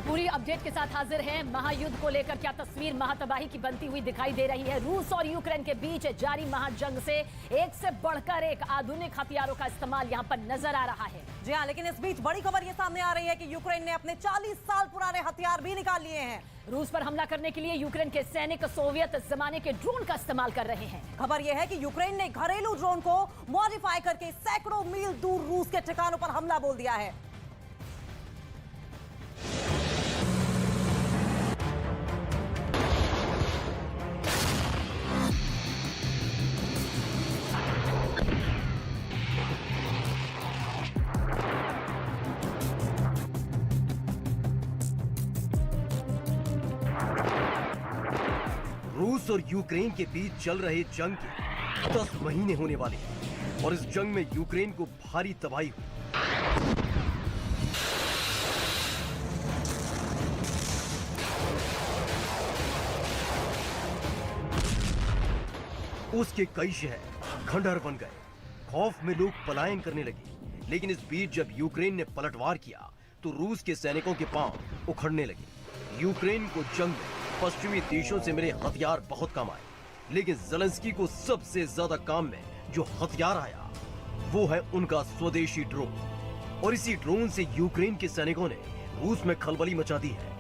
पूरी अपडेट के साथ हाजिर हैं। महायुद्ध को लेकर क्या तस्वीर महातबाही की बनती हुई दिखाई दे रही है। रूस और यूक्रेन के बीच जारी महाजंग से एक से बढ़कर एक आधुनिक हथियारों का इस्तेमाल यहां पर नजर आ रहा है। जी हां, लेकिन इस बीच बड़ी खबर ये सामने आ रही है कि यूक्रेन ने अपने 40 साल पुराने हथियार भी निकाल लिए हैं। रूस पर हमला करने के लिए यूक्रेन के सैनिक सोवियत जमाने के ड्रोन का इस्तेमाल कर रहे हैं। खबर यह है कि यूक्रेन ने घरेलू ड्रोन को मॉडिफाई करके सैकड़ों मील दूर रूस के ठिकानों पर हमला बोल दिया है। रूस और यूक्रेन के बीच चल रहे जंग के 10 महीने होने वाले हैं और इस जंग में यूक्रेन को भारी तबाही हुई। उसके कई शहर खंडहर बन गए। खौफ में लोग पलायन करने लगे। लेकिन इस बीच जब यूक्रेन ने पलटवार किया तो रूस के सैनिकों के पांव उखड़ने लगे। यूक्रेन को जंग में पश्चिमी देशों से मिले हथियार बहुत काम आए, लेकिन ज़ेलेंस्की को सबसे ज्यादा काम में जो हथियार आया वो है उनका स्वदेशी ड्रोन। और इसी ड्रोन से यूक्रेन के सैनिकों ने रूस में खलबली मचा दी है।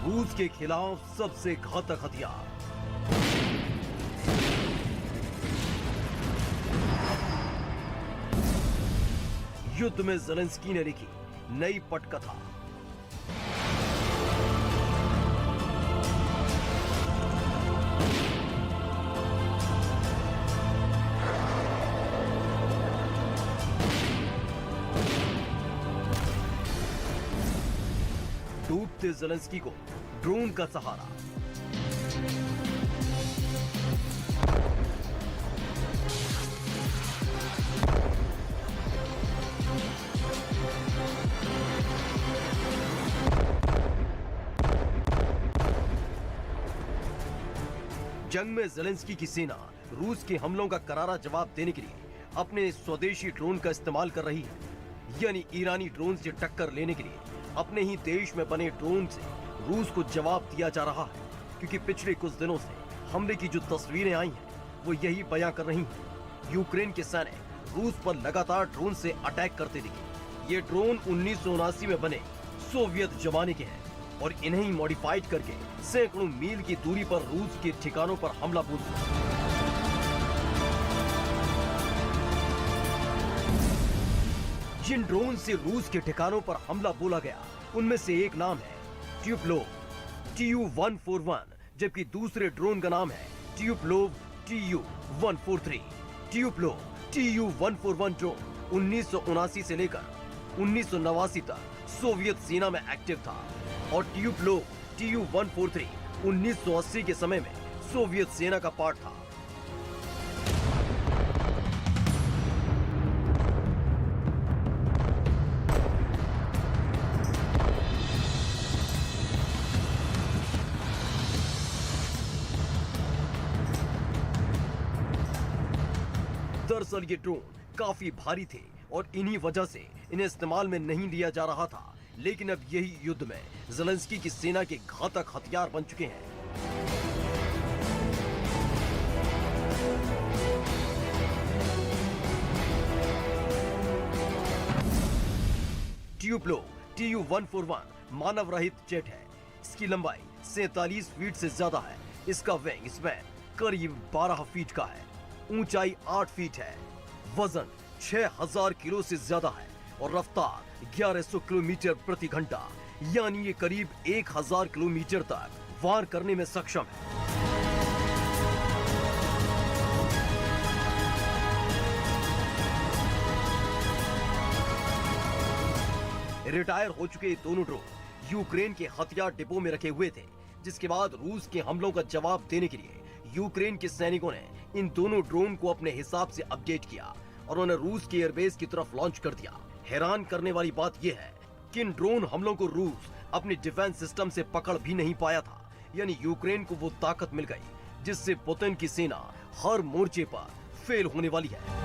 रूस के खिलाफ सबसे घातक हथियार। युद्ध में ज़ेलेंस्की ने लिखी नई पटकथा। डूबते ज़ेलेंस्की को ड्रोन का सहारा। जंग में ज़ेलेंस्की की सेना रूस के हमलों का करारा जवाब देने के लिए अपने स्वदेशी ड्रोन का इस्तेमाल कर रही है। यानी ईरानी ड्रोन से टक्कर लेने के लिए अपने ही देश में बने ड्रोन से रूस को जवाब दिया जा रहा है। क्योंकि पिछले कुछ दिनों से हमले की जो तस्वीरें आई हैं वो यही बयां कर रही हैं। यूक्रेन के सैनिक रूस पर लगातार ड्रोन से अटैक करते दिखे। ये ड्रोन 1979 में बने सोवियत जमाने के हैं और इन्हें मॉडिफाइड करके सैकड़ों मील की दूरी पर रूस के ठिकानों पर हमला बोल दिया। जिन ड्रोन से रूस के ठिकानों पर हमला बोला गया उनमें से एक नाम है ट्यूपलोव Tu-141, जबकि दूसरे ड्रोन का नाम है ट्यूपलोव Tu-143। ट्यूपलोव Tu-141 ड्रोन 1979 से लेकर 1989 तक सोवियत सेना में एक्टिव था और ट्यूपलोव Tu-143 1980 के समय में सोवियत सेना का पार्ट था। दरअसल ये ड्रोन काफी भारी थे और इन्हीं वजह से इन्हें इस्तेमाल में नहीं लिया जा रहा था। लेकिन अब यही युद्ध में ज़ेलेंस्की की सेना के घातक हथियार बन चुके हैं। ट्यूपलोव Tu-141 मानव रहित जेट है। इसकी लंबाई 47 फीट से ज्यादा है। इसका विंग स्पैन करीब 12 फीट का है। ऊंचाई 8 फीट है। वजन 6000 किलो से ज्यादा है और रफ्तार 1100 किलोमीटर प्रति घंटा, यानी ये करीब 1000 किलोमीटर तक वार करने में सक्षम है। रिटायर हो चुके दोनों ड्रोन यूक्रेन के हथियार डिपो में रखे हुए थे, जिसके बाद रूस के हमलों का जवाब देने के लिए यूक्रेन के सैनिकों ने इन दोनों ड्रोन को अपने हिसाब से अपडेट किया और उन्हें रूस के एयरबेस की तरफ लॉन्च कर दिया। हैरान करने वाली बात यह है कि इन ड्रोन हमलों को रूस अपनी डिफेंस सिस्टम से पकड़ भी नहीं पाया था। यानी यूक्रेन को वो ताकत मिल गई जिससे पुतिन की सेना हर मोर्चे पर फेल होने वाली है।